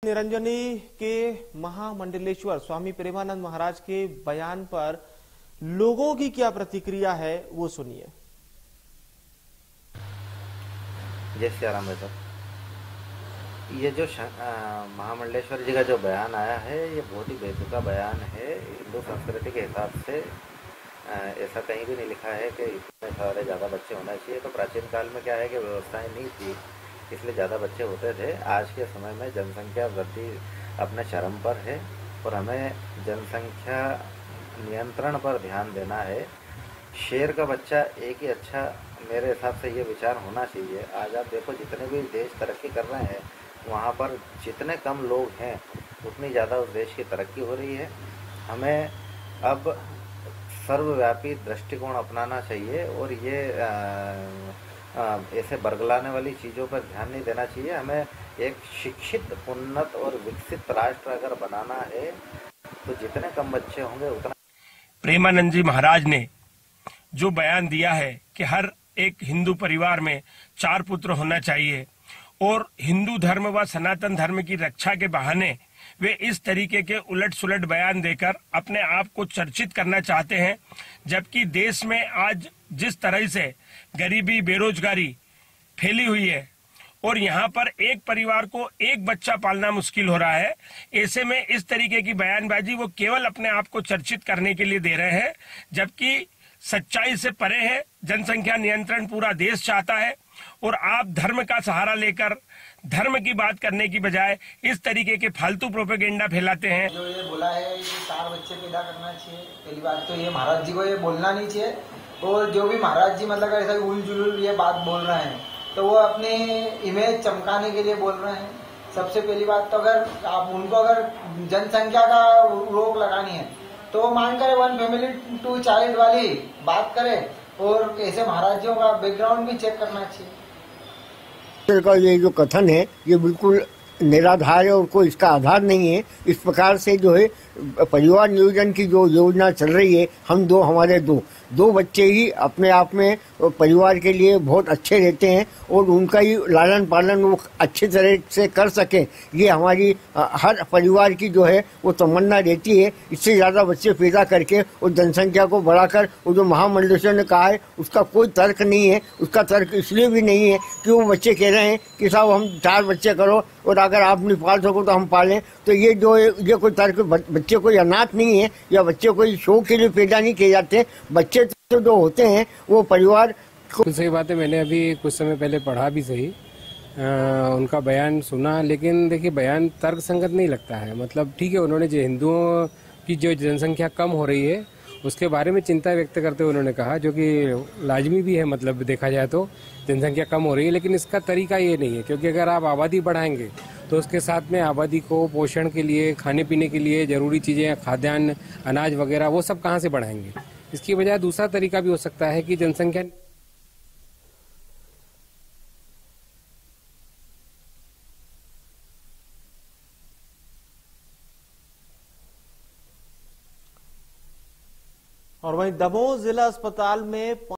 निरंजनी के महामंडलेश्वर स्वामी प्रेमानंद महाराज के बयान पर लोगों की क्या प्रतिक्रिया है वो सुनिए। जय श्री राम। ये जो महामंडलेश्वर जी का जो बयान आया है ये बहुत ही बेतुका बयान है। हिंदू संस्कृति के हिसाब से ऐसा कहीं भी नहीं लिखा है कि इतने सारे ज़्यादा बच्चे होना चाहिए। तो प्राचीन काल में क्या है कि व्यवस्थाएं नहीं थी, इसलिए ज़्यादा बच्चे होते थे। आज के समय में जनसंख्या वृद्धि अपने चरम पर है और हमें जनसंख्या नियंत्रण पर ध्यान देना है। शेर का बच्चा एक ही अच्छा, मेरे हिसाब से ये विचार होना चाहिए। आज आप देखो जितने भी देश तरक्की कर रहे हैं वहाँ पर जितने कम लोग हैं उतनी ज़्यादा उस देश की तरक्की हो रही है। हमें अब सर्वव्यापी दृष्टिकोण अपनाना चाहिए और ये ऐसे बरगलाने वाली चीज़ों पर ध्यान नहीं देना चाहिए। हमें एक शिक्षित, उन्नत और विकसित राष्ट्र अगर बनाना है तो जितने कम बच्चे होंगे उतना। प्रेमानंद जी महाराज ने जो बयान दिया है कि हर एक हिंदू परिवार में 4 पुत्र होना चाहिए और हिंदू धर्म व सनातन धर्म की रक्षा के बहाने वे इस तरीके के उलट सुलट बयान देकर अपने आप को चर्चित करना चाहते हैं, जबकि देश में आज जिस तरह से गरीबी, बेरोजगारी फैली हुई है और यहाँ पर एक परिवार को एक बच्चा पालना मुश्किल हो रहा है, ऐसे में इस तरीके की बयानबाजी वो केवल अपने आप को चर्चित करने के लिए दे रहे हैं, जबकि सच्चाई से परे है। जनसंख्या नियंत्रण पूरा देश चाहता है और आप धर्म का सहारा लेकर धर्म की बात करने की बजाय इस तरीके के फालतू प्रोपेगेंडा फैलाते हैं। जो ये बोला है कि 4 बच्चे पैदा करना चाहिए, पहली बात तो ये महाराज जी को ये बोलना नहीं चाहिए। और जो भी महाराज जी मतलब ऐसा उल जुलूल ये बात बोल रहे हैं तो वो अपने इमेज चमकाने के लिए बोल रहे हैं। सबसे पहली बात तो अगर आप उनको अगर जनसंख्या का रोक लगानी है तो मान करे 1 फैमिली 2 चाइल्ड वाली बात करें और ऐसे महाराजियों का बैकग्राउंड भी चेक करना चाहिए। का ये जो कथन है ये बिल्कुल निराधार है और कोई इसका आधार नहीं है। इस प्रकार से जो है परिवार नियोजन की जो योजना चल रही है, हमारे दो बच्चे ही अपने आप में परिवार के लिए बहुत अच्छे रहते हैं और उनका ही लालन पालन वो अच्छे तरह से कर सकें, ये हमारी हर परिवार की जो है वो तमन्ना रहती है। इससे ज़्यादा बच्चे पैदा करके और जनसंख्या को बढ़ाकर वो जो महामंडलेश्वर ने कहा है उसका कोई तर्क नहीं है। उसका तर्क इसलिए भी नहीं है कि वो बच्चे कह रहे हैं कि साहब हम 4 बच्चे करो और अगर आप नहीं पाल सको तो हम पालें। तो ये जो है ये कोई तर्क, बच्चे कोई अनाथ नहीं है या बच्चे कोई शौक के लिए पैदा नहीं किए जाते। बच्चे तो जो होते हैं वो परिवार कुछ सही बात है। मैंने अभी कुछ समय पहले पढ़ा भी सही उनका बयान सुना, लेकिन देखिए बयान तर्क संगत नहीं लगता है। मतलब ठीक है, उन्होंने जो हिंदुओं की जो जनसंख्या कम हो रही है उसके बारे में चिंता व्यक्त करते हुए उन्होंने कहा, जो कि लाजमी भी है। मतलब देखा जाए तो जनसंख्या कम हो रही है, लेकिन इसका तरीका ये नहीं है, क्योंकि अगर आप आबादी बढ़ाएंगे तो उसके साथ में आबादी को पोषण के लिए, खाने पीने के लिए जरूरी चीज़ें, खाद्यान्न, अनाज वगैरह वो सब कहाँ से बढ़ाएंगे। इसकी बजाय दूसरा तरीका भी हो सकता है कि जनसंख्या और वहीं दमोह जिला अस्पताल में